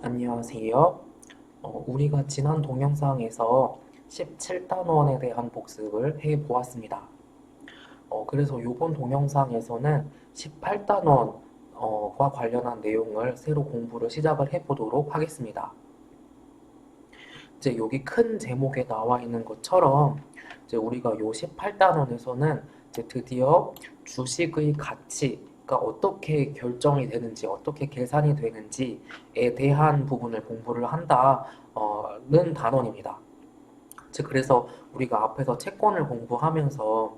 안녕하세요. 우리가 지난 동영상에서 17단원에 대한 복습을 해 보았습니다. 그래서 이번 동영상에서는 18단원과 관련한 내용을 새로 공부를 시작을 해 보도록 하겠습니다. 이제 여기 큰 제목에 나와 있는 것처럼 이제 우리가 요 18단원에서는 이제 드디어 주식의 가치가 어떻게 결정이 되는지, 어떻게 계산이 되는지에 대한 부분을 공부를 한다는 단원입니다. 즉, 그래서 우리가 앞에서 채권을 공부하면서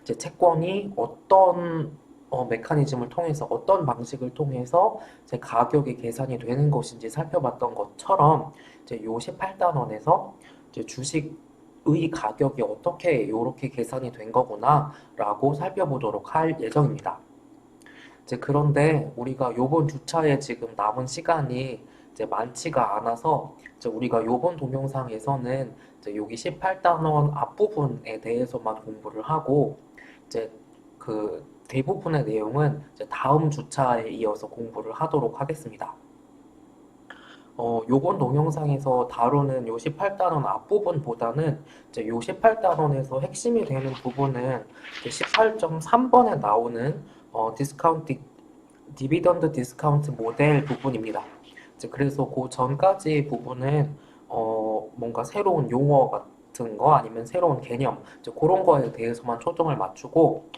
이제 채권이 어떤 메커니즘을 통해서 어떤 방식을 통해서 제 가격이 계산이 되는 것인지 살펴봤던 것처럼 이제 요 18단원에서 이제 주식의 가격이 어떻게 요렇게 계산이 된 거구나라고 살펴보도록 할 예정입니다. 이제 그런데 우리가 요번 주차에 지금 남은 시간이 이제 많지가 않아서 이제 우리가 요번 동영상에서는 이제 여기 18단원 앞부분에 대해서만 공부를 하고 이제 그 대부분의 내용은 이제 다음 주차에 이어서 공부를 하도록 하겠습니다. 요번 동영상에서 다루는 요 18단원 앞부분보다는 이제 요 18단원에서 핵심이 되는 부분은 18.3번에 나오는 디스카운트 디비던드 디스카운트 모델 부분입니다. 이제 그래서 그 전까지 부분은 뭔가 새로운 용어 같은 거 아니면 새로운 개념 이제 그런 거에 대해서만 초점을 맞추고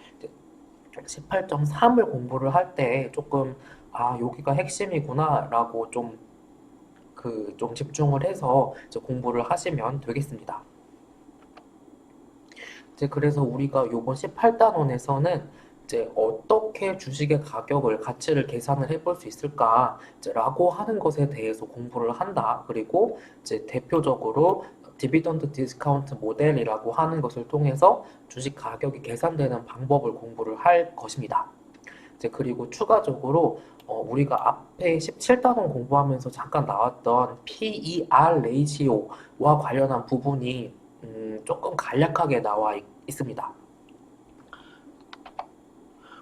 18.3을 공부를 할 때 조금 여기가 핵심이구나라고 좀 집중을 해서 이제 공부를 하시면 되겠습니다. 이제 그래서 우리가 요번 18단원에서는 이제 어떻게 주식의 가격을, 가치를 계산을 해볼 수 있을까, 라고 하는 것에 대해서 공부를 한다. 그리고 이제 대표적으로 디비던드 디스카운트 모델이라고 하는 것을 통해서 주식 가격이 계산되는 방법을 공부를 할 것입니다. 이제 그리고 추가적으로 우리가 앞에 17단원 공부하면서 잠깐 나왔던 PER 레이시오와 관련한 부분이 조금 간략하게 나와 있습니다.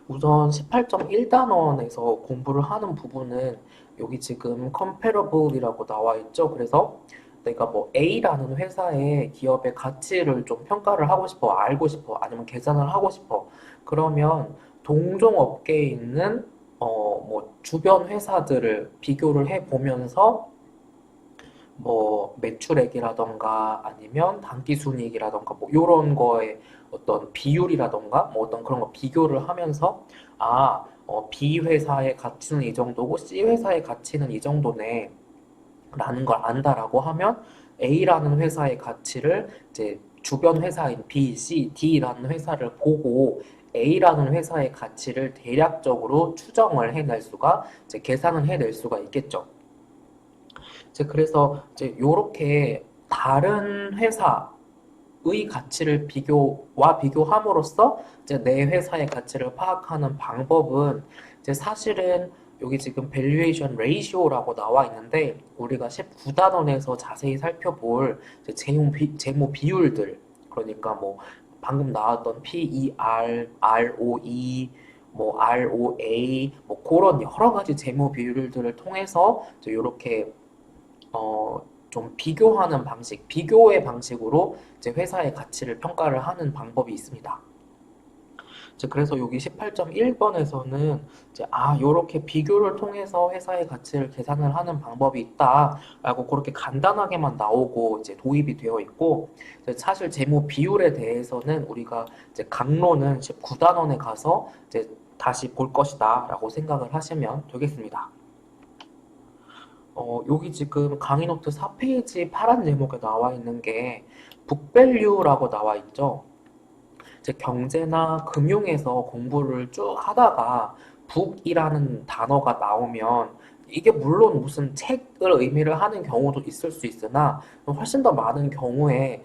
우선 18.1단원에서 공부를 하는 부분은 여기 지금 comparable이라고 나와 있죠. 그래서 내가 뭐 A라는 회사의 기업의 가치를 좀 평가를 하고 싶어, 알고 싶어, 아니면 계산을 하고 싶어. 그러면 동종 업계에 있는 뭐 주변 회사들을 비교를 해 보면서 뭐 매출액이라던가 아니면 단기순이익이라던가 뭐 이런 거에 어떤 비율이라던가 뭐 어떤 그런 거 비교를 하면서 B 회사의 가치는 이 정도고 C 회사의 가치는 이 정도네 라는 걸 안다라고 하면 A라는 회사의 가치를 이제 주변 회사인 B, C, D라는 회사를 보고 A라는 회사의 가치를 대략적으로 추정을 해낼 수가 이제 계산을 해낼 수가 있겠죠. 이제 그래서 이제 요렇게 다른 회사의 가치를 비교함으로써 이제 내 회사의 가치를 파악하는 방법은 이제 사실은 여기 지금 밸류에이션 레이시오라고 나와 있는데 우리가 19단원에서 자세히 살펴볼 이제 재무 비율들 그러니까 뭐 방금 나왔던 PER, ROE, 뭐 ROA, 뭐 그런 여러 가지 재무 비율들을 통해서 이제 이렇게 좀 비교하는 방식, 비교의 방식으로 이제 회사의 가치를 평가를 하는 방법이 있습니다. 이제 그래서 여기 18.1번에서는 이제 요렇게 비교를 통해서 회사의 가치를 계산을 하는 방법이 있다라고 그렇게 간단하게만 나오고 이제 도입이 되어 있고 이제 사실 재무 비율에 대해서는 우리가 이제 강론은 19단원에 가서 이제 다시 볼 것이다라고 생각을 하시면 되겠습니다. 여기 지금 강의 노트 4페이지 파란 제목에 나와 있는 게 북밸류라고 나와 있죠. 이제 경제나 금융에서 공부를 쭉 하다가 북이라는 단어가 나오면 이게 물론 무슨 책을 의미를 하는 경우도 있을 수 있으나 훨씬 더 많은 경우에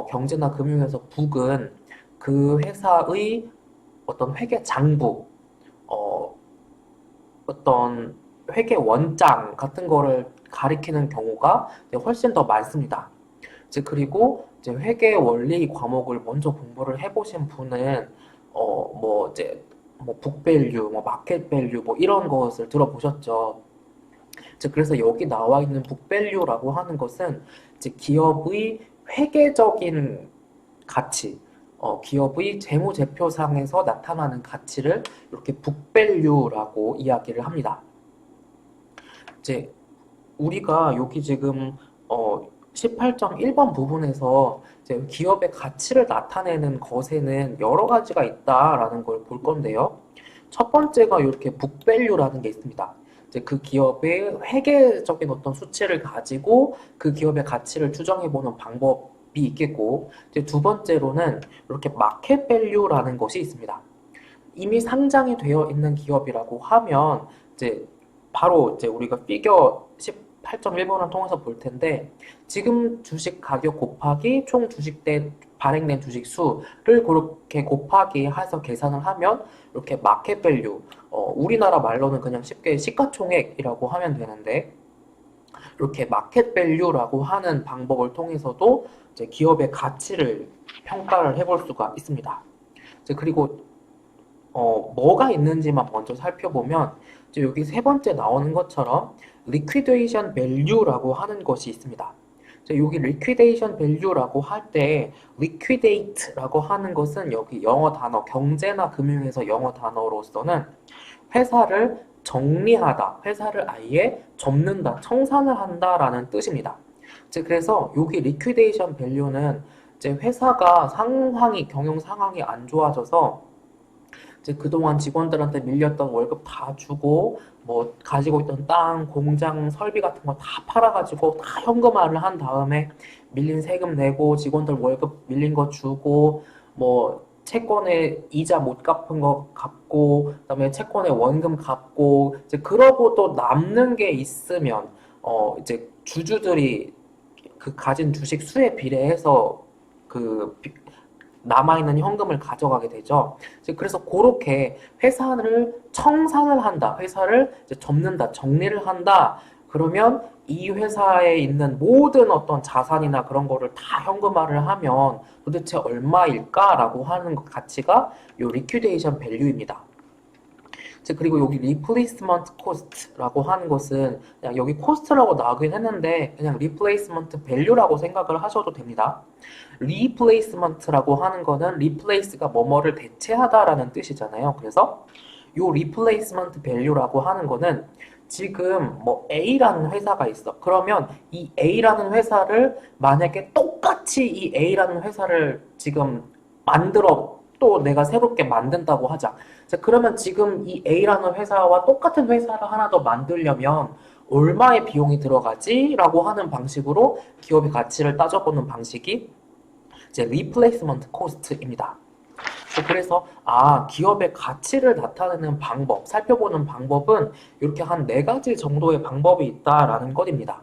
경제나 금융에서 북은 그 회사의 어떤 회계 장부, 어, 어떤 회계 원장 같은 거를 가리키는 경우가 이제 훨씬 더 많습니다. 이제 그리고 이제 회계 원리 과목을 먼저 공부를 해보신 분은 뭐 이제 뭐 북밸류, 뭐 마켓밸류 뭐 이런 것을 들어보셨죠. 즉, 그래서 여기 나와 있는 북밸류라고 하는 것은 이제 기업의 회계적인 가치, 기업의 재무제표상에서 나타나는 가치를 이렇게 북밸류라고 이야기를 합니다. 이제 우리가 여기 지금 18.1번 부분에서 이제 기업의 가치를 나타내는 것에는 여러 가지가 있다라는 걸 볼 건데요. 첫 번째가 이렇게 북밸류라는 게 있습니다. 이제 그 기업의 회계적인 어떤 수치를 가지고 그 기업의 가치를 추정해보는 방법이 있겠고, 이제 두 번째로는 이렇게 마켓밸류라는 것이 있습니다. 이미 상장이 되어 있는 기업이라고 하면 이제 바로 이제 우리가 피겨 18.1번을 통해서 볼 텐데, 지금 주식 가격 곱하기 총 주식된 발행된 주식 수를 그렇게 곱하기 해서 계산을 하면 이렇게 마켓 밸류, 우리나라 말로는 그냥 쉽게 시가총액이라고 하면 되는데, 이렇게 마켓 밸류라고 하는 방법을 통해서도 이제 기업의 가치를 평가를 해볼 수가 있습니다. 이제 그리고 뭐가 있는지만 먼저 살펴보면 이제 여기 세 번째 나오는 것처럼 liquidation value라고 하는 것이 있습니다. 이제 여기 liquidation value라고 할 때 liquidate라고 하는 것은 여기 영어 단어, 경제나 금융에서 영어 단어로서는 회사를 정리하다, 회사를 아예 접는다, 청산을 한다라는 뜻입니다. 이제 그래서 여기 liquidation value는 이제 회사가 경영 상황이 안 좋아져서 이제 그동안 직원들한테 밀렸던 월급 다 주고, 뭐, 가지고 있던 땅, 공장, 설비 같은 거 다 팔아가지고 다 현금화를 한 다음에 밀린 세금 내고, 직원들 월급 밀린 거 주고, 뭐, 채권에 이자 못 갚은 거 갚고, 그다음에 채권에 원금 갚고, 이제 그러고 또 남는 게 있으면, 이제 주주들이 그 가진 주식 수에 비례해서 그 남아있는 현금을 가져가게 되죠. 그래서 그렇게 회사를 청산을 한다, 회사를 이제 접는다, 정리를 한다. 그러면 이 회사에 있는 모든 어떤 자산이나 그런 거를 다 현금화를 하면 도대체 얼마일까라고 하는 가치가 요 리퀴데이션 밸류입니다. 그리고 여기 replacement cost라고 하는 것은 그냥 여기 cost라고 나오긴 했는데 그냥 replacement value라고 생각을 하셔도 됩니다. replacement라고 하는 거는 replace가 뭐뭐를 대체하다라는 뜻이잖아요. 그래서 요 replacement value라고 하는 거는 지금 뭐 A라는 회사가 있어. 그러면 이 A라는 회사를 만약에 똑같이 이 A라는 회사를 지금 만들어 또 내가 새롭게 만든다고 하자. 자, 그러면 지금 이 A라는 회사와 똑같은 회사를 하나 더 만들려면 얼마의 비용이 들어가지? 라고 하는 방식으로 기업의 가치를 따져보는 방식이 이제 replacement cost입니다. 그래서 기업의 가치를 나타내는 방법, 살펴보는 방법은 이렇게 한 네 가지 정도의 방법이 있다라는 것입니다.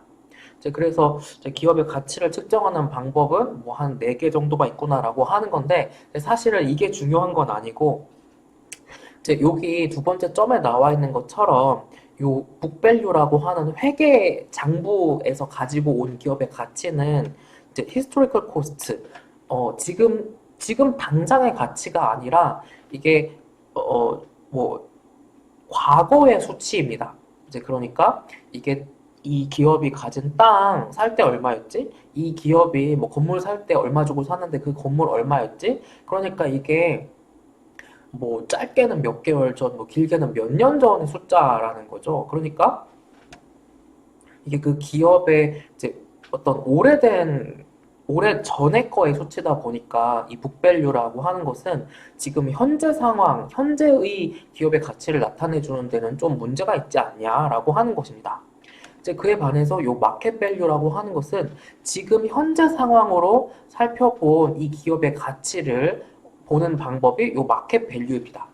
그래서 기업의 가치를 측정하는 방법은 뭐 한 네 개 정도가 있구나라고 하는 건데 사실은 이게 중요한 건 아니고 여기 두 번째 점에 나와 있는 것처럼 요 북밸류라고 하는 회계 장부에서 가지고 온 기업의 가치는 이제 historical cost, 지금 당장의 가치가 아니라 이게 뭐 과거의 수치입니다. 그러니까 이게 이 기업이 가진 땅 살 때 얼마였지? 이 기업이 뭐 건물 살 때 얼마 주고 샀는데 그 건물 얼마였지? 그러니까 이게 뭐 짧게는 몇 개월 전, 뭐 길게는 몇 년 전의 숫자라는 거죠. 그러니까 이게 그 기업의 이제 어떤 오래 전의 거의 수치다 보니까 이 북밸류라고 하는 것은 지금 현재 상황, 현재의 기업의 가치를 나타내 주는 데는 좀 문제가 있지 않냐라고 하는 것입니다. 이제 그에 반해서 요 마켓 밸류라고 하는 것은 지금 현재 상황으로 살펴본 이 기업의 가치를 보는 방법이 요 마켓 밸류입니다.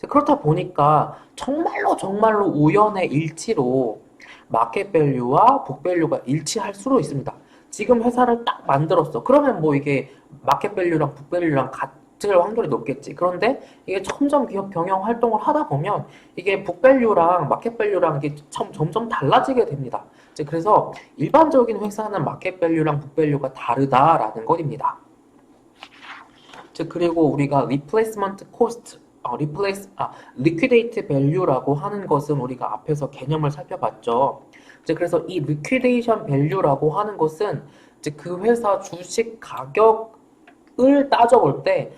그렇다 보니까 정말로 우연의 일치로 마켓 밸류와 북 밸류가 일치할 수도 있습니다. 지금 회사를 딱 만들었어. 그러면 뭐 이게 마켓 밸류랑 북 밸류랑 같을 확률이 높겠지. 그런데 이게 점점 기업 경영 활동을 하다 보면 이게 북 밸류랑 마켓 밸류랑 이게 점점 달라지게 됩니다. 그래서 일반적인 회사는 마켓 밸류랑 북 밸류가 다르다라는 것입니다. 그리고 우리가 replacement cost, liquidate value라고 하는 것은 우리가 앞에서 개념을 살펴봤죠. 이제 그래서 이 리퀴데이션 밸류라고 하는 것은 이제 그 회사 주식 가격을 따져볼 때,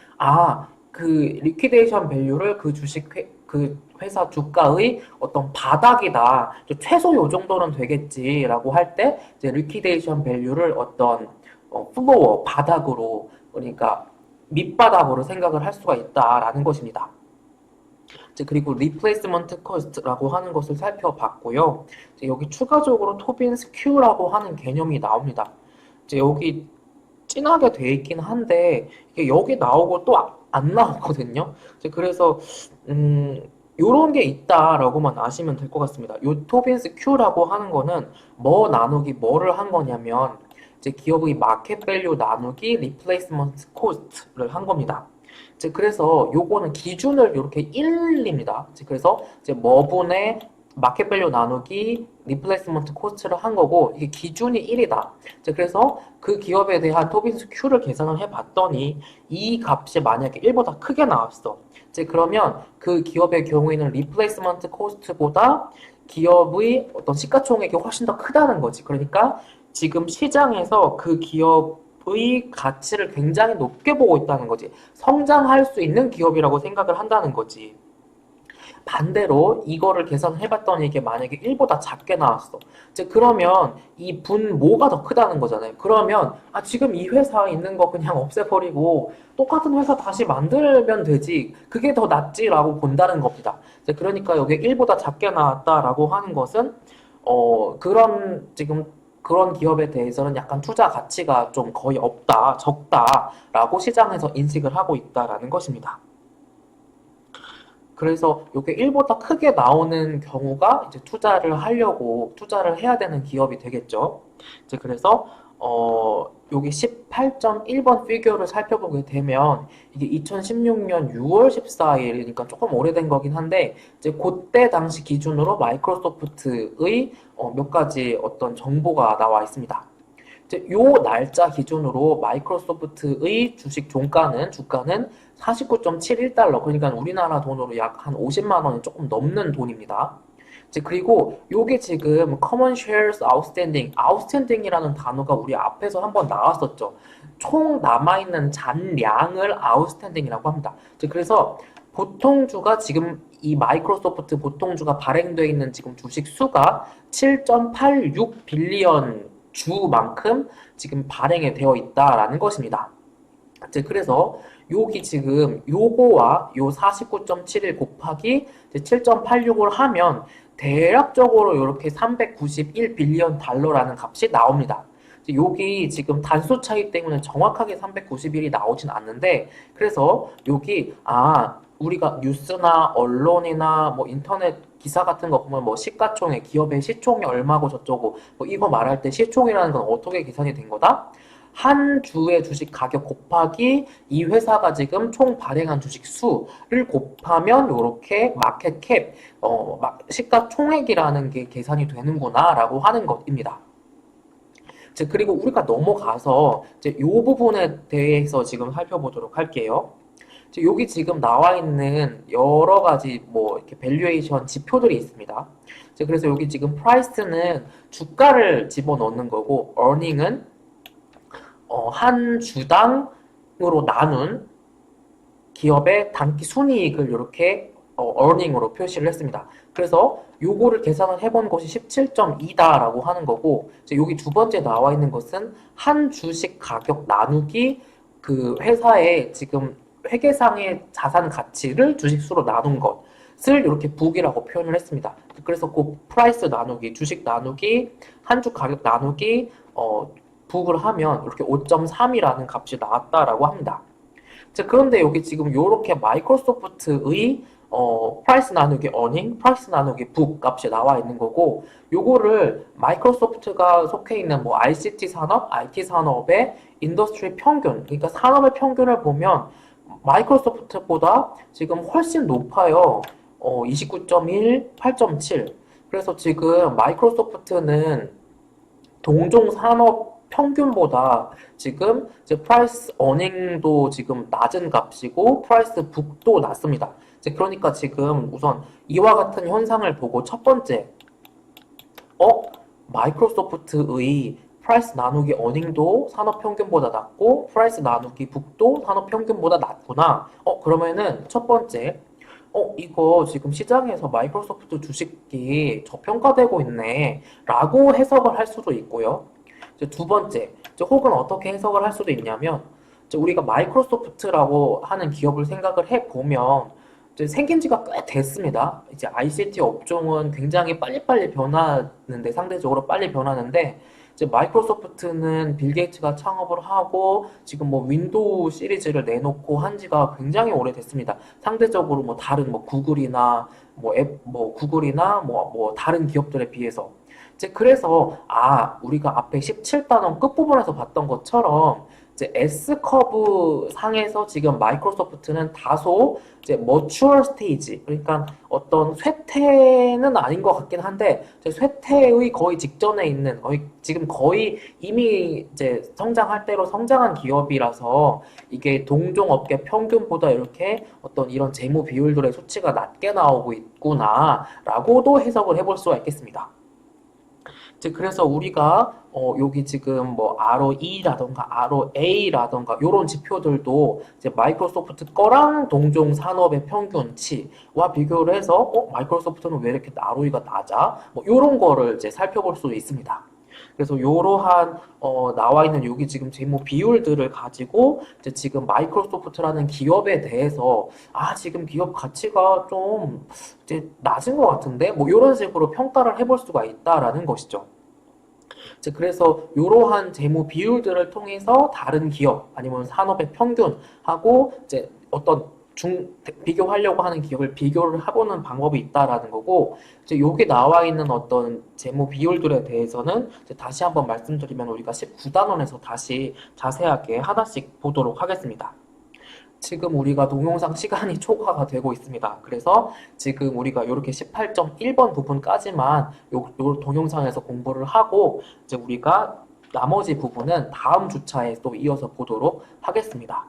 그 리퀴데이션 밸류를 그 회사 주가의 어떤 바닥이다. 최소 요 정도는 되겠지라고 할 때, 이제 리퀴데이션 밸류를 어떤 플로어, 바닥으로, 그러니까 밑바닥으로 생각을 할 수가 있다라는 것입니다. 이제 그리고 리플레이스먼트 코스트라고 하는 것을 살펴봤고요. 이제 여기 추가적으로 토빈스 큐라고 하는 개념이 나옵니다. 이제 여기 진하게 돼 있긴 한데 이게 여기 나오고 또 안 나오거든요. 이제 그래서 요런 게 있다라고만 아시면 될 것 같습니다. 요 토빈스 큐라고 하는 거는 뭐 나누기 뭐를 한 거냐면 이제 기업의 마켓 밸류 나누기 리플레이스먼트 코스트를 한 겁니다. 이제 그래서 요거는 기준을 이렇게 1입니다. 이제 그래서 이제 뭐분의 마켓 밸류 나누기 리플레이스먼트 코스트를 한 거고 이게 기준이 1이다. 이제 그래서 그 기업에 대한 토빈스 Q를 계산을 해봤더니 이 값이 만약에 1보다 크게 나왔어. 이제 그러면 그 기업의 경우에는 리플레이스먼트 코스트보다 기업의 어떤 시가총액이 훨씬 더 크다는 거지. 그러니까 지금 시장에서 그 기업의 가치를 굉장히 높게 보고 있다는 거지. 성장할 수 있는 기업이라고 생각을 한다는 거지. 반대로 이거를 계산해봤더니 이게 만약에 1보다 작게 나왔어. 이제 그러면 이 분모가 더 크다는 거잖아요. 그러면 지금 이 회사에 있는 거 그냥 없애버리고 똑같은 회사 다시 만들면 되지. 그게 더 낫지라고 본다는 겁니다. 이제 그러니까 여기 1보다 작게 나왔다라고 하는 것은 지금 그런 기업에 대해서는 약간 투자 가치가 좀 거의 없다, 적다라고 시장에서 인식을 하고 있다라는 것입니다. 그래서 이게 1보다 크게 나오는 경우가 이제 투자를 해야 되는 기업이 되겠죠. 이제 그래서 여기 18.1번 피규어를 살펴보게 되면 이게 2016년 6월 14일이니까 조금 오래된 거긴 한데 이제 그때 당시 기준으로 마이크로소프트의 몇 가지 어떤 정보가 나와 있습니다. 이제 요 날짜 기준으로 마이크로소프트의 주가는 49.71달러, 그러니까 우리나라 돈으로 약 한 50만 원이 조금 넘는 돈입니다. 이제 그리고 요게 지금 common shares outstanding이라는 단어가 우리 앞에서 한번 나왔었죠. 총 남아있는 잔량을 outstanding이라고 합니다. 이제 그래서 보통주가 지금 이 마이크로소프트 보통주가 발행되어 있는 지금 주식 수가 7.86 빌리언 주만큼 지금 발행이 되어 있다라는 것입니다. 이제 그래서 여기 지금 요거와 요 49.71 곱하기 7.86을 하면 대략적으로 이렇게 391 빌리언 달러라는 값이 나옵니다. 여기 지금 단수 차이 때문에 정확하게 391이 나오진 않는데 그래서 여기 우리가 뉴스나 언론이나 뭐 인터넷 기사 같은 거 보면 뭐 시가총액, 기업의 시총이 얼마고 저쩌고 뭐 이거 말할 때 시총이라는 건 어떻게 계산이 된 거다? 한 주의 주식 가격 곱하기 이 회사가 지금 총 발행한 주식 수를 곱하면 이렇게 마켓 캡, 시가총액이라는 게 계산이 되는구나 라고 하는 것입니다. 그리고 우리가 넘어가서 이제 이 부분에 대해서 지금 살펴보도록 할게요. 여기 지금 나와 있는 여러 가지 뭐 이렇게 밸류에이션 지표들이 있습니다. 그래서 여기 지금 프라이스는 주가를 집어넣는 거고, earning은 한 주당으로 나눈 기업의 단기 순이익을 이렇게 earning으로 표시를 했습니다. 그래서 요거를 계산을 해본 것이 17.2다라고 하는 거고, 여기 두 번째 나와 있는 것은 한 주식 가격 나누기 그 회사의 지금 회계상의 자산 가치를 주식수로 나눈 것을 이렇게 북이라고 표현을 했습니다. 그래서 그 프라이스 나누기, 주식 나누기, 한 주 가격 나누기 북을 하면 이렇게 5.3이라는 값이 나왔다라고 합니다. 그런데 여기 지금 이렇게 마이크로소프트의 프라이스 나누기 어닝, 프라이스 나누기 북 값이 나와 있는 거고, 요거를 마이크로소프트가 속해 있는 뭐 ICT 산업, IT 산업의 인더스트리 평균, 그러니까 산업의 평균을 보면 마이크로소프트보다 지금 훨씬 높아요. 29.1, 8.7. 그래서 지금 마이크로소프트는 동종 산업 평균보다 지금 이제 프라이스 어닝도 지금 낮은 값이고 프라이스 북도 낮습니다. 그러니까 지금 우선 이와 같은 현상을 보고 첫 번째, 마이크로소프트의 프라이스 나누기 어닝도 산업평균보다 낮고 프라이스 나누기 북도 산업평균보다 낮구나. 그러면은 첫 번째, 이거 지금 시장에서 마이크로소프트 주식이 저평가되고 있네 라고 해석을 할 수도 있고요. 이제 두 번째, 이제 혹은 어떻게 해석을 할 수도 있냐면 이제 우리가 마이크로소프트라고 하는 기업을 생각을 해보면 이제 생긴 지가 꽤 됐습니다. 이제 ICT 업종은 굉장히 빨리빨리 변하는데, 상대적으로 빨리 변하는데, 이제 마이크로소프트는 빌 게이츠가 창업을 하고 지금 뭐 윈도우 시리즈를 내놓고 한 지가 굉장히 오래됐습니다. 상대적으로 뭐 다른 뭐 구글이나 뭐 다른 기업들에 비해서. 이제 그래서 우리가 앞에 17단원 끝부분에서 봤던 것처럼 이제 S커브 상에서 지금 마이크로소프트는 다소 이제 머추얼 스테이지, 그러니까 어떤 쇠퇴는 아닌 것 같긴 한데 이제 쇠퇴의 거의 직전에 있는, 지금 거의 이미 이제 성장할 대로 성장한 기업이라서 이게 동종업계 평균보다 이렇게 어떤 이런 재무 비율들의 수치가 낮게 나오고 있구나라고도 해석을 해볼 수가 있겠습니다. 이제 그래서 우리가 여기 지금 뭐 ROE라던가 ROA라던가 이런 지표들도 이제 마이크로소프트 거랑 동종 산업의 평균치와 비교를 해서 마이크로소프트는 왜 이렇게 ROE가 낮아? 뭐 이런 거를 이제 살펴볼 수 있습니다. 그래서 이러한 나와 있는 여기 지금 재무 비율들을 가지고 이제 지금 마이크로소프트라는 기업에 대해서 지금 기업 가치가 좀 이제 낮은 것 같은데 뭐 이런 식으로 평가를 해볼 수가 있다라는 것이죠. 이제 그래서 이러한 재무 비율들을 통해서 다른 기업 아니면 산업의 평균하고 이제 어떤 비교하려고 하는 기업을 비교를 해보는 방법이 있다라는 거고, 이제 여기 나와 있는 어떤 재무 비율들에 대해서는 이제 다시 한번 말씀드리면 우리가 19단원에서 다시 자세하게 하나씩 보도록 하겠습니다. 지금 우리가 동영상 시간이 초과가 되고 있습니다. 그래서 지금 우리가 이렇게 18.1번 부분까지만 요 동영상에서 공부를 하고 이제 우리가 나머지 부분은 다음 주차에 또 이어서 보도록 하겠습니다.